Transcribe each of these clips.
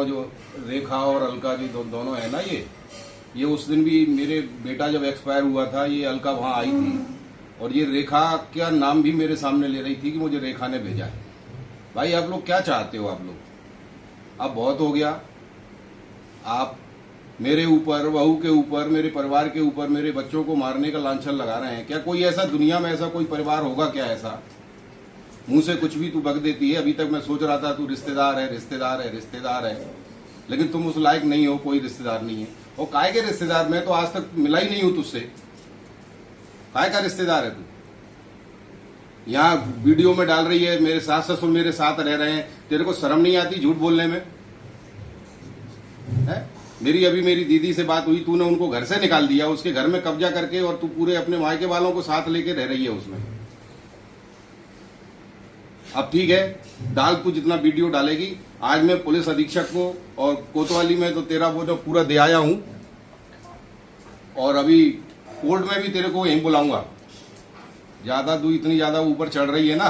दोनों जो रेखा और अलका जी दोनों है ना, ये उस दिन भी मेरे बेटा जब एक्सपायर हुआ था, ये अलका वहाँ आई थी और ये रेखा का नाम भी मेरे सामने ले रही थी कि मुझे रेखा ने भेजा है। भाई आप लोग क्या चाहते हो? आप लोग अब बहुत हो गया। आप मेरे ऊपर, बहू के ऊपर, मेरे परिवार के ऊपर, मेरे बच्चों को मारने का लांछन लगा रहे हैं। क्या कोई ऐसा दुनिया में ऐसा कोई परिवार होगा क्या ऐसा? मुंह से कुछ भी तू बक देती है। अभी तक मैं सोच रहा था तू रिश्तेदार है, रिश्तेदार है, रिश्तेदार है, लेकिन तुम उस लायक नहीं हो, कोई रिश्तेदार नहीं है। और काय के रिश्तेदार? मैं तो आज तक मिला ही नहीं हूं तुझसे। काय का रिश्तेदार है तू? यहाँ वीडियो में डाल रही है मेरे सास ससुर मेरे साथ रह रहे हैं, तेरे को शर्म नहीं आती झूठ बोलने में? है? मेरी दीदी से बात हुई, तूने उनको घर से निकाल दिया, उसके घर में कब्जा करके, और तू पूरे अपने मायके वालों को साथ लेके रह रही है उसमें। अब ठीक है, डाल तू जितना वीडियो डालेगी। आज मैं पुलिस अधीक्षक को और कोतवाली में तो तेरा वो जो पूरा दे आया हूं, और अभी कोर्ट में भी तेरे को यहीं बुलाऊंगा। ज्यादा तू इतनी ज्यादा ऊपर चढ़ रही है ना।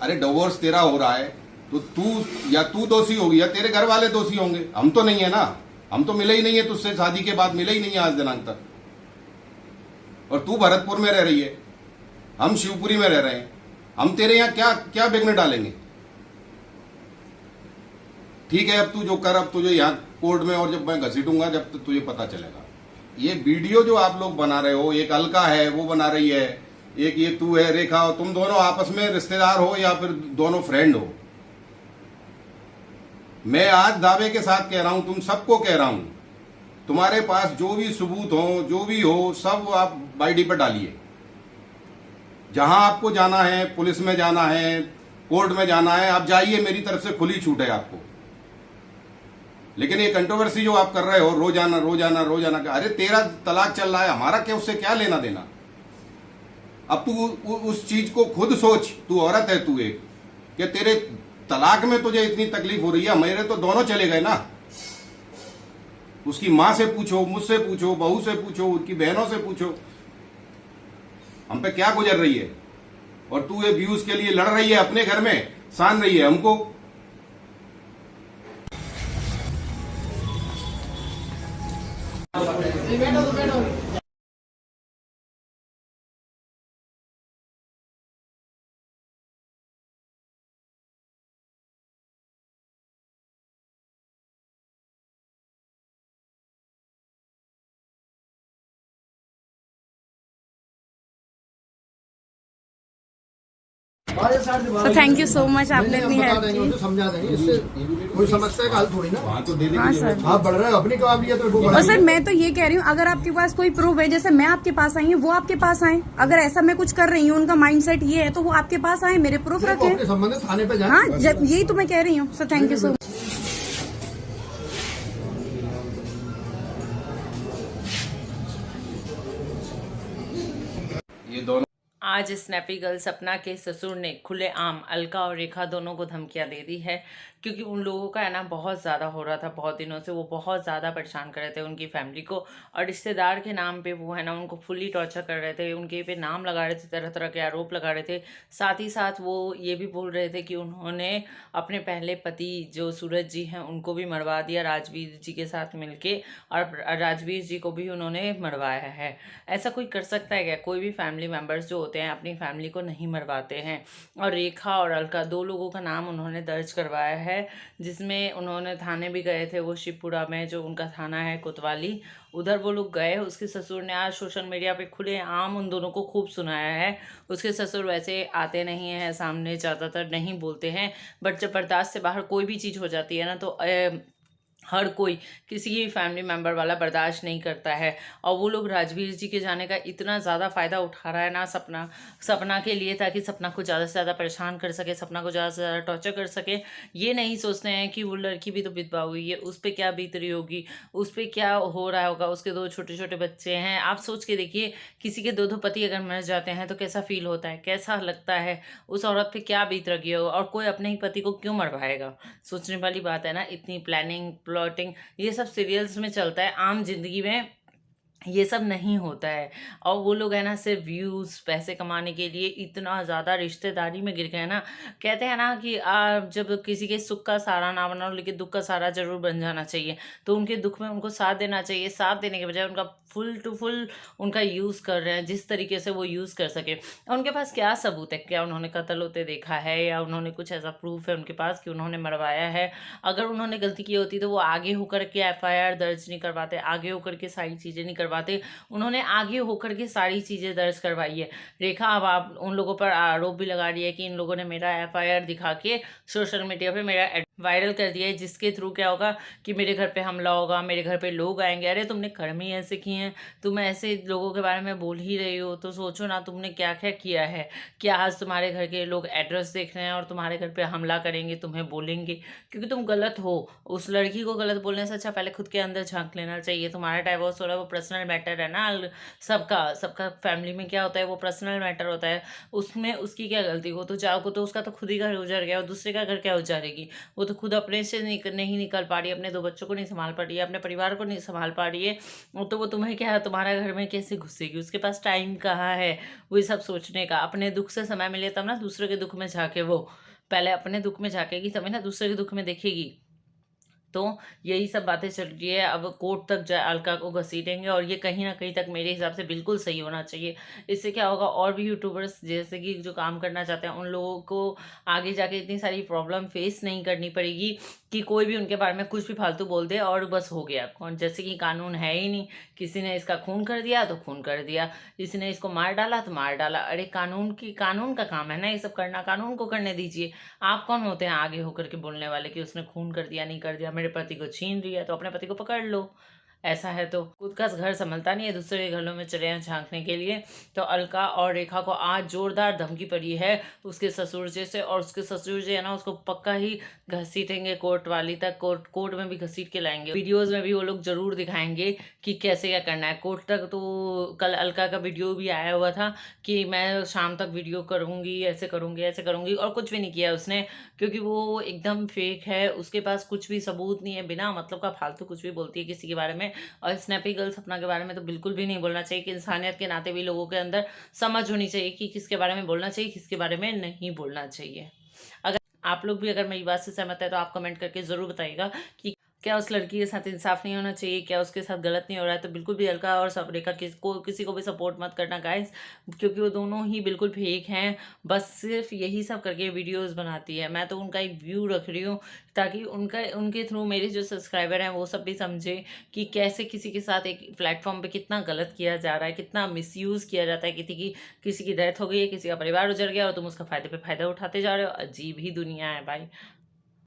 अरे डिवोर्स तेरा हो रहा है तो तू दोषी होगी या तेरे घर वाले दोषी होंगे? हम तो नहीं है ना, हम तो मिले ही नहीं है तुझसे, शादी के बाद मिले ही नहीं है आज दिनांक तक। और तू भरतपुर में रह रही है, हम शिवपुरी में रह रहे हैं। हम तेरे यहाँ क्या क्या विघ्न डालेंगे? ठीक है, अब तू जो कर, अब तुझे यहाँ कोर्ट में, और जब मैं घसीटूंगा जब तो तुझे पता चलेगा। ये वीडियो जो आप लोग बना रहे हो, एक अलका है वो बना रही है, एक ये तू है रेखा हो, तुम दोनों आपस में रिश्तेदार हो या फिर दोनों फ्रेंड हो? मैं आज दावे के साथ कह रहा हूं, तुम सबको कह रहा हूं, तुम्हारे पास जो भी सबूत हो, जो भी हो, सब आप बाईडी पर डालिए। जहां आपको जाना है, पुलिस में जाना है, कोर्ट में जाना है, आप जाइए, मेरी तरफ से खुली छूट है आपको। लेकिन ये कंट्रोवर्सी जो आप कर रहे हो रोजाना रोजाना रोजाना, अरे तेरा तलाक चल रहा है, हमारा क्या उससे क्या लेना देना? अब तू उस चीज को खुद सोच। तू औरत है, तू एक, कि तेरे तलाक में तुझे इतनी तकलीफ हो रही है, मेरे तो दोनों चले गए ना। उसकी मां से पूछो, मुझसे पूछो, बहू से पूछो, उनकी बहनों से पूछो, हम पे क्या गुजर रही है। और तू ये व्यूज के लिए लड़ रही है, अपने घर में सान रही है हमको। तो थैंक यू सो मच, आपने इतनी हेल्प की। समझा देंगे, इससे कोई समस्या का हल थोड़ी ना। हाँ सर, आप बढ़ रहे हो अपनी काबिलियत में। और सर मैं तो ये कह रही हूँ, अगर आपके पास कोई प्रूफ है, जैसे मैं आपके पास आई हूँ, वो आपके पास आए। अगर ऐसा मैं कुछ कर रही हूँ, उनका माइंडसेट ये है, तो वो आपके पास आए, मेरे प्रूफ रखें। संबंधित थाने पे जाए। हाँ, यही तो मैं कह रही हूँ। Sir thank you so much. ये दोनों आज स्नैपी गर्ल सपना के ससुर ने खुलेआम अलका और रेखा दोनों को धमकियां दे दी है, क्योंकि उन लोगों का है ना बहुत ज़्यादा हो रहा था। बहुत दिनों से वो बहुत ज़्यादा परेशान कर रहे थे उनकी फैमिली को, और रिश्तेदार के नाम पे वो है ना उनको फुल्ली टॉर्चर कर रहे थे, उनके पे नाम लगा रहे थे, तरह तरह के आरोप लगा रहे थे। साथ ही साथ वो ये भी बोल रहे थे कि उन्होंने अपने पहले पति जो सूरज जी हैं उनको भी मरवा दिया राजवीर जी के साथ मिलके, और राजवीर जी को भी उन्होंने मरवाया है। ऐसा कोई कर सकता है क्या? कोई भी फैमिली मेम्बर्स जो होते हैं अपनी फैमिली को नहीं मरवाते हैं। और रेखा और अलका दो लोगों का नाम उन्होंने दर्ज करवाया है, जिसमें उन्होंने थाने भी गए थे। वो शिवपुरा में जो उनका थाना है कोतवाली, उधर वो लोग गए। उसके ससुर ने आज सोशल मीडिया पे खुले आम उन दोनों को खूब सुनाया है। उसके ससुर वैसे आते नहीं हैं सामने, ज़्यादातर नहीं बोलते हैं, बट जब बर्दाश्त से बाहर कोई भी चीज़ हो जाती है ना, तो हर कोई किसी भी फैमिली मेम्बर वाला बर्दाश्त नहीं करता है। और वो लोग राजवीर जी के जाने का इतना ज़्यादा फ़ायदा उठा रहा है ना सपना के लिए, ताकि सपना को ज़्यादा से ज़्यादा परेशान कर सके, सपना को ज़्यादा से ज़्यादा टॉर्चर कर सके। ये नहीं सोचते हैं कि वो लड़की भी तो विधवा हुई है, उस पर क्या बीत रही होगी, उस पर क्या हो रहा होगा, उसके दो छोटे छोटे बच्चे हैं। आप सोच के देखिए, किसी के दो पति अगर मर जाते हैं तो कैसा फील होता है, कैसा लगता है, उस औरत पे क्या बीत रही हो, और कोई अपने ही पति को क्यों मरवाएगा? सोचने वाली बात है ना। इतनी प्लानिंग प्लॉटिंग ये सब सीरियल्स में चलता है, आम जिंदगी में ये सब नहीं होता है। और वो लोग है ना सिर्फ व्यूज़ पैसे कमाने के लिए इतना ज़्यादा रिश्तेदारी में गिर गए हैं ना। कहते हैं ना कि जब किसी के सुख का सहारा ना बनाओ लेकिन दुख का सहारा जरूर बन जाना चाहिए। तो उनके दुख में उनको साथ देना चाहिए, साथ देने के बजाय उनका फुल टू फुल उनका यूज़ कर रहे हैं जिस तरीके से वो यूज़ कर सके। उनके पास क्या सबूत है, क्या उन्होंने कत्ल होते देखा है या उन्होंने कुछ ऐसा प्रूफ है उनके पास कि उन्होंने मरवाया है। अगर उन्होंने गलती की होती तो वो आगे होकर के FIR दर्ज नहीं करवाते, आगे होकर के सारी चीज़ें नहीं करवाते। उन्होंने आगे होकर के सारी चीज़ें दर्ज करवाई है। रेखा अब आप उन लोगों पर आरोप भी लगा रही है कि इन लोगों ने मेरा FIR दिखा के सोशल मीडिया पे मेरा वायरल कर दिया है, जिसके थ्रू क्या होगा कि मेरे घर पे हमला होगा, मेरे घर पे लोग आएंगे। अरे तुमने कर्म ही ऐसे किए हैं, तुम ऐसे लोगों के बारे में बोल ही रही हो तो सोचो ना तुमने क्या क्या किया है। क्या आज तुम्हारे घर के लोग एड्रेस देख रहे हैं और तुम्हारे घर पे हमला करेंगे, तुम्हें बोलेंगे क्योंकि तुम गलत हो। उस लड़की को गलत बोलने से अच्छा पहले खुद के अंदर झांक लेना चाहिए। तुम्हारा डाइवोर्स हो रहा है वो पर्सनल मैटर है ना, सबका सबका फैमिली में क्या होता है वो पर्सनल मैटर होता है। उसमें उसकी क्या गलती, हो तो जाओ को तो उसका तो खुद ही घर उजड़ गया और दूसरे का घर क्या उजाड़ेगी। वो तो खुद अपने से नहीं निकल पा रही है, अपने 2 बच्चों को नहीं संभाल पा रही है, अपने परिवार को नहीं संभाल पा रही है। तो वो तुम्हें क्या है, तुम्हारा घर में कैसे घुसेगी? उसके पास टाइम कहाँ है वो सब सोचने का। अपने दुख से समय मिले तब ना दूसरे के दुख में झाके। वो पहले अपने दुख में झाकेगी तभी ना दूसरे के दुख में देखेगी। तो यही सब बातें चल रही है। अब कोर्ट तक अलका को घसीटेंगे और ये कहीं ना कहीं तक मेरे हिसाब से बिल्कुल सही होना चाहिए। इससे क्या होगा, और भी यूट्यूबर्स जैसे कि जो काम करना चाहते हैं उन लोगों को आगे जाके इतनी सारी प्रॉब्लम फेस नहीं करनी पड़ेगी कि कोई भी उनके बारे में कुछ भी फालतू बोल दे और बस हो गया। जैसे कि कानून है ही नहीं, किसी ने इसका खून कर दिया तो खून कर दिया, किसी ने इसको मार डाला तो मार डाला। अरे कानून का काम है ना ये सब करना, कानून को करने दीजिए। आप कौन होते हैं आगे होकर के बोलने वाले कि उसने खून कर दिया नहीं कर दिया, मेरे पति को छीन रही है तो अपने पति को पकड़ लो। ऐसा है तो खुद का घर संभलता नहीं है, दूसरे के घरों में चले हैं झांकने के लिए। तो अलका और रेखा को आज जोरदार धमकी पड़ी है उसके ससुर जी से, और उसके ससुर जी है ना उसको पक्का ही घसीटेंगे कोर्ट वाली तक। कोर्ट में भी घसीट के लाएंगे, वीडियोस में भी वो लोग जरूर दिखाएंगे कि कैसे क्या करना है कोर्ट तक। तो कल अलका का वीडियो भी आया हुआ था कि मैं शाम तक वीडियो करूंगी, ऐसे करूंगी, और कुछ भी नहीं किया उसने, क्योंकि वो एकदम फेक है। उसके पास कुछ भी सबूत नहीं है, बिना मतलब का फालतू कुछ भी बोलती है किसी के बारे में। और स्नैपी गर्ल सपना के बारे में तो बिल्कुल भी नहीं बोलना चाहिए कि इंसानियत के नाते भी लोगों के अंदर समझ होनी चाहिए कि किसके बारे में बोलना चाहिए, किसके बारे में नहीं बोलना चाहिए। अगर आप लोग भी अगर मेरी बात से सहमत है तो आप कमेंट करके ज़रूर बताइएगा कि क्या उस लड़की के साथ इंसाफ नहीं होना चाहिए, क्या उसके साथ गलत नहीं हो रहा है। तो बिल्कुल भी अलका और सब रेखा किसी को भी सपोर्ट मत करना गाइस, क्योंकि वो दोनों ही बिल्कुल फेक हैं। बस सिर्फ यही सब करके वीडियोस बनाती है। मैं तो उनका एक व्यू रख रही हूँ ताकि उनके थ्रू मेरे जो सब्सक्राइबर हैं वो सब भी समझे कि कैसे किसी के साथ एक प्लेटफॉर्म पे कितना गलत किया जा रहा है, कितना मिसयूज़ किया जाता है। किसी की डेथ हो गई है, किसी का परिवार उजड़ गया और तुम उसका फ़ायदे पे फ़ायदा उठाते जा रहे हो। अजीब ही दुनिया है भाई।